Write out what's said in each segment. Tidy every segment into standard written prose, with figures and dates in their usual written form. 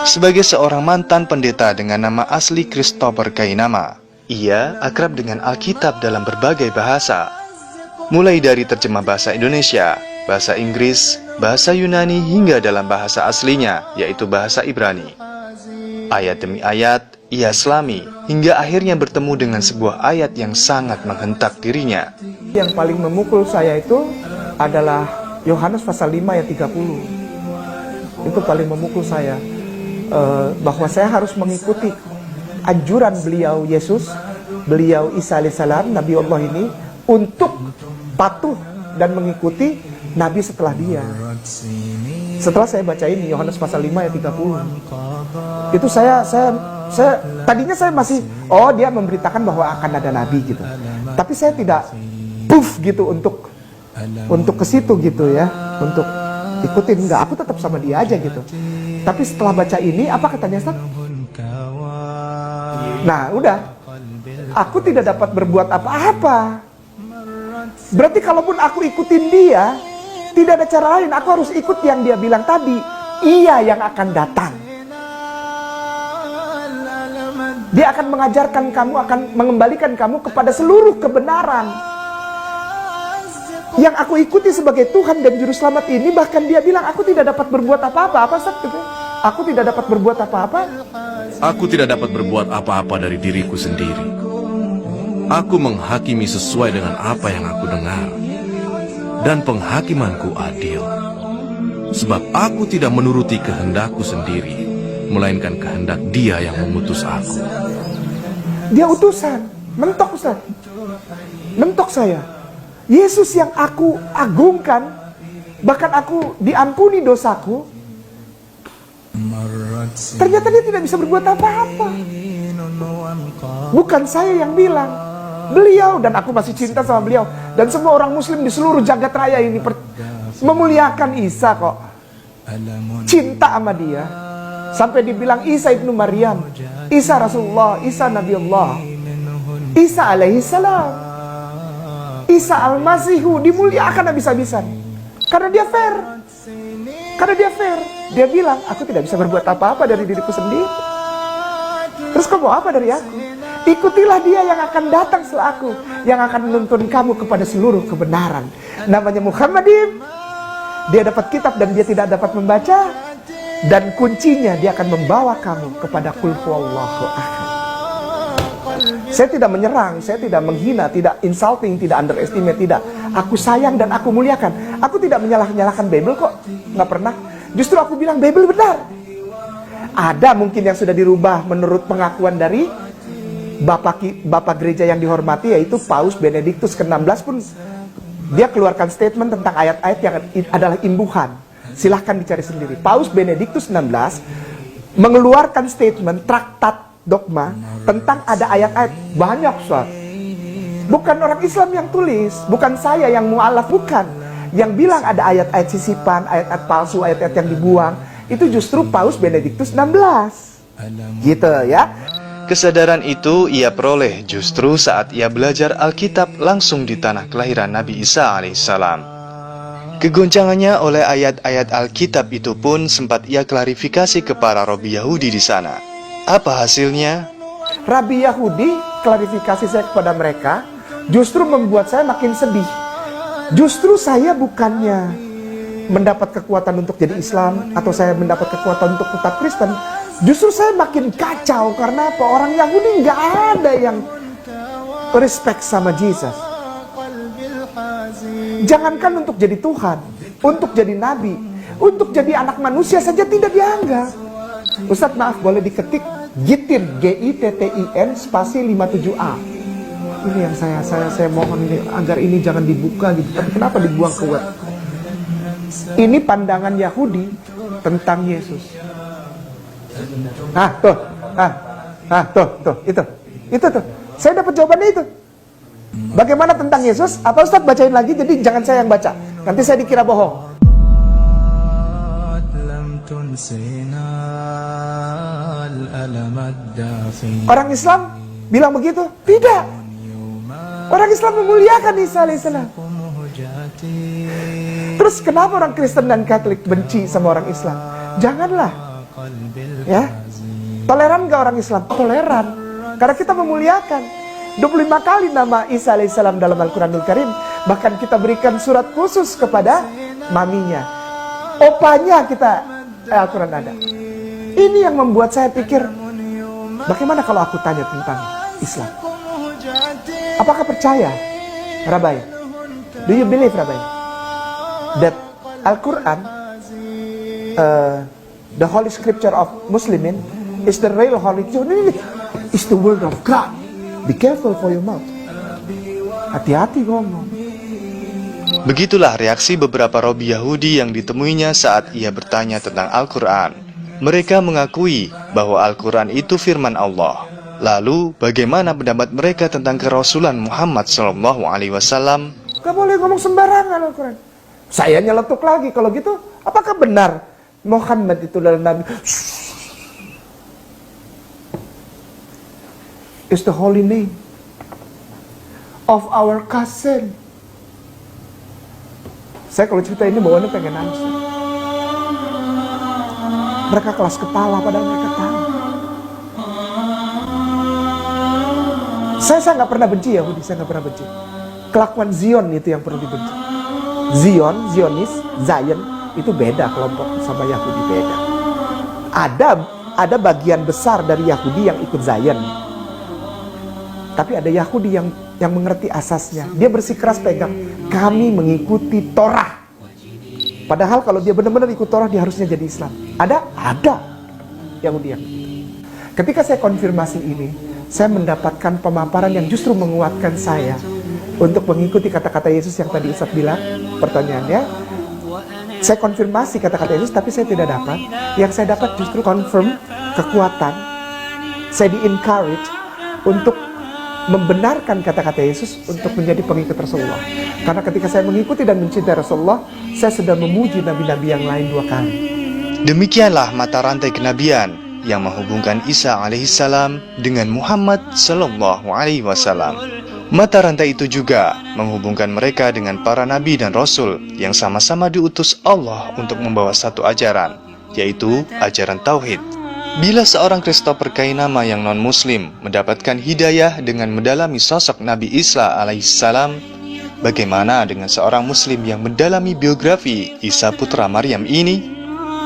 Sebagai seorang mantan pendeta dengan nama asli Christopher Kainama, ia akrab dengan Alkitab dalam berbagai bahasa, mulai dari terjemah bahasa Indonesia, bahasa Inggris, bahasa Yunani, hingga dalam bahasa aslinya, yaitu bahasa Ibrani. Ayat demi ayat, ia selami, hingga akhirnya bertemu dengan sebuah ayat yang sangat menghentak dirinya. Yang paling memukul saya itu adalah Yohanes pasal 5 ayat 30. Itu paling memukul saya. Bahwa saya harus mengikuti anjuran beliau Yesus, beliau Isa alaihissalam, Nabi Allah ini, untuk patuh dan mengikuti Nabi setelah dia. Setelah saya baca ini Yohanes pasal 5 ayat 30, itu saya tadinya saya masih, oh dia memberitakan bahwa akan ada Nabi gitu, tapi saya tidak puff gitu untuk ke situ gitu ya, untuk ikutin, enggak, aku tetap sama dia aja gitu. Tapi setelah baca ini, apa katanya Ustaz? Nah udah, aku tidak dapat berbuat apa-apa. Berarti kalaupun aku ikutin dia, tidak ada cara lain, aku harus ikut yang dia bilang tadi. Ia yang akan datang. Dia akan mengajarkan kamu, akan mengembalikan kamu kepada seluruh kebenaran. Yang aku ikuti sebagai Tuhan dan Juru Selamat ini, bahkan dia bilang, aku tidak dapat berbuat apa-apa. Apa Ustaz? Aku tidak dapat berbuat apa-apa. Aku tidak dapat berbuat apa-apa dari diriku sendiri. Aku menghakimi sesuai dengan apa yang aku dengar. Dan penghakimanku adil. Sebab aku tidak menuruti kehendakku sendiri, melainkan kehendak Dia yang mengutus aku. Dia utusan, mentok Ustaz. Mentok saya. Yesus yang aku agungkan, bahkan aku diampuni dosaku, ternyata dia tidak bisa berbuat apa-apa. Bukan saya yang bilang, beliau, dan aku masih cinta sama beliau. Dan semua orang muslim di seluruh jagat raya ini memuliakan Isa kok. Cinta sama dia. Sampai dibilang Isa ibnu Maryam, Isa Rasulullah, Isa Nabi Allah, Isa alaihi salam, Isa al-Masihu, dimuliakan habis-habisan. Karena dia fair. Karena dia fair. Dia bilang, aku tidak bisa berbuat apa-apa dari diriku sendiri. Terus kamu apa dari aku? Ikutilah dia yang akan datang setelah aku, yang akan menuntun kamu kepada seluruh kebenaran. Namanya Muhammadin. Dia dapat kitab dan dia tidak dapat membaca. Dan kuncinya, dia akan membawa kamu kepada Qul huwallahu ahad. Saya tidak menyerang, saya tidak menghina, tidak insulting, tidak underestimate, tidak. Aku sayang dan aku muliakan. Aku tidak menyalahkan Bible kok, nggak pernah. Justru aku bilang Bible benar. Ada mungkin yang sudah dirubah menurut pengakuan dari Bapak gereja yang dihormati, yaitu Paus Benediktus ke-16 pun dia keluarkan statement tentang ayat-ayat yang adalah imbuhan. Silahkan dicari sendiri. Paus Benediktus 16 mengeluarkan statement traktat dogma tentang ada ayat-ayat banyak Ustaz. Bukan orang Islam yang tulis, bukan saya yang mualaf, bukan. Yang bilang ada ayat-ayat sisipan, ayat-ayat palsu, ayat-ayat yang dibuang, itu justru Paus Benediktus 16. Gitu ya. Kesadaran itu ia peroleh justru saat ia belajar Alkitab langsung di tanah kelahiran Nabi Isa alaihissalam. Kegoncangannya oleh ayat-ayat Alkitab itu pun sempat ia klarifikasi ke para rabi Yahudi di sana. Apa hasilnya? Rabi Yahudi, klarifikasi saya kepada mereka, justru membuat saya makin sedih. Justru saya bukannya mendapat kekuatan untuk jadi Islam, atau saya mendapat kekuatan untuk tetap Kristen. Justru saya makin kacau, karena apa? Orang Yahudi nggak ada yang respect sama Jesus. Jangankan untuk jadi Tuhan, untuk jadi Nabi, untuk jadi anak manusia saja tidak dianggap. Ustadz maaf, boleh diketik Gittin, Gittin spasi 57A. Ini yang saya mohon ini, agar ini jangan dibuka gitu. Tapi kenapa dibuang ke web? Ini pandangan Yahudi tentang Yesus. Tuh, itu tuh. Saya dapat jawabannya itu. Bagaimana tentang Yesus? Apa Ustadz bacain lagi? Jadi jangan saya yang baca. Nanti saya dikira bohong. Orang Islam bilang begitu? Tidak. Orang Islam memuliakan Isa alaihissalam. Terus kenapa orang Kristen dan Katolik benci sama orang Islam? Janganlah. Ya, toleran gak orang Islam? Toleran, karena kita memuliakan. 25 kali nama Isa alaihissalam dalam Al-Quranul Karim. Bahkan kita berikan surat khusus kepada maminya, opanya kita, Al-Quran ada. Ini yang membuat saya pikir, bagaimana kalau aku tanya tentang Islam? Apakah percaya, Rabai? Do you believe, Rabai, that Al-Quran, the holy scripture of Muslimin, is the real holy scripture? Is the word of God. Be careful for your mouth. Hati-hati ngomong. Begitulah reaksi beberapa Robi Yahudi yang ditemuinya saat ia bertanya tentang Al-Quran. Mereka mengakui bahwa Al-Quran itu firman Allah. Lalu, bagaimana pendapat mereka tentang kerasulan Muhammad SAW? Gak boleh ngomong sembarangan Al-Quran. Saya nyeletuk lagi, kalau gitu, apakah benar Muhammad itu adalah Nabi? It's the holy name of our cousin. Saya kalau cerita ini bawaannya pengen nangis. Mereka kelas kepala padahal mereka tahu. Saya nggak pernah benci Yahudi, saya nggak pernah benci. Kelakuan Zion itu yang perlu dibenci. Zionis, Zion itu beda kelompok sama Yahudi, beda. Ada bagian besar dari Yahudi yang ikut Zion. Tapi ada Yahudi yang mengerti asasnya. Dia bersikeras pegang, kami mengikuti Torah. Padahal kalau dia benar-benar ikut Torah, dia harusnya jadi Islam. Ada Yahudi yang gitu. Ketika saya konfirmasi ini, saya mendapatkan pemaparan yang justru menguatkan saya untuk mengikuti kata-kata Yesus yang tadi Ustaz bilang. Pertanyaannya, saya konfirmasi kata-kata Yesus, tapi saya tidak dapat. Yang saya dapat justru confirm kekuatan. Saya di-encourage untuk membenarkan kata-kata Yesus untuk menjadi pengikut Rasulullah. Karena ketika saya mengikuti dan mencintai Rasulullah, saya sudah memuji nabi-nabi yang lain 2 kali. Demikianlah mata rantai kenabian yang menghubungkan Isa alaihissalam dengan Muhammad sallallahu alaihi wasallam. Mata rantai itu juga menghubungkan mereka dengan para nabi dan rasul yang sama-sama diutus Allah untuk membawa satu ajaran, yaitu ajaran tauhid. Bila seorang Christopher Kainama yang non-muslim mendapatkan hidayah dengan mendalami sosok Nabi Isa alaihissalam, bagaimana dengan seorang muslim yang mendalami biografi Isa putra Maryam ini?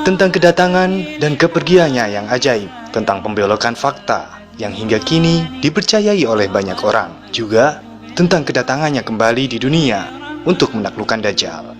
Tentang kedatangan dan kepergiannya yang ajaib, tentang pembelokan fakta yang hingga kini dipercayai oleh banyak orang, juga tentang kedatangannya kembali di dunia untuk menaklukkan Dajjal.